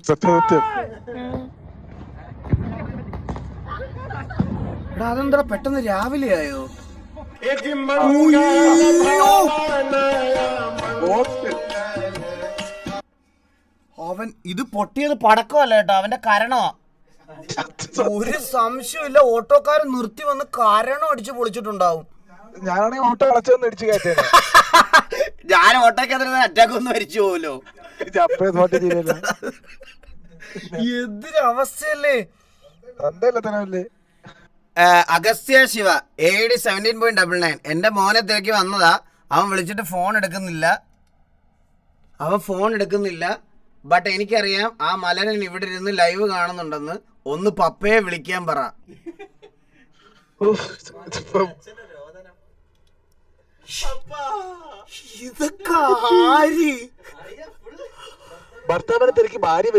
സത്യം. അതെന്താ പെട്ടെന്ന് രാവിലെ ആയോ? അവൻ ഇത് പൊട്ടിയത് പടക്കമല്ല കേട്ടോ, അവന്റെ കരണമാ. ഒരു സംശയമില്ല, ഓട്ടോക്കാരൻ നിർത്തി വന്ന് കരണം അടിച്ച് പൊളിച്ചിട്ടുണ്ടാവും. ഞാനാണെങ്കിൽ ഓട്ടോ കളച്ചൊന്നും അടിച്ചു കയറ്റേ. ഞാൻ ഓട്ടോക്കകത്ത് അറ്റാക്ക് ഒന്ന് മരിച്ചു പോവല്ലോ. എന്തൊരവസ്ഥയല്ലേ. അഗസ്ത്യ ശിവ AD 17.99. എന്റെ മോനെ തിരക്കി വന്നതാ. അവൻ വിളിച്ചിട്ട് ഫോൺ എടുക്കുന്നില്ല. ബട്ട് എനിക്കറിയാം ആ മലരൻ ഇവിടെ ഇരുന്ന് ലൈവ് കാണുന്നുണ്ടെന്ന്. ഒന്ന് പപ്പയെ വിളിക്കാൻ പറ. ഇതൊക്കെ ആര്? ഭർത്താവിനെ തിരക്കി ഭാര്യ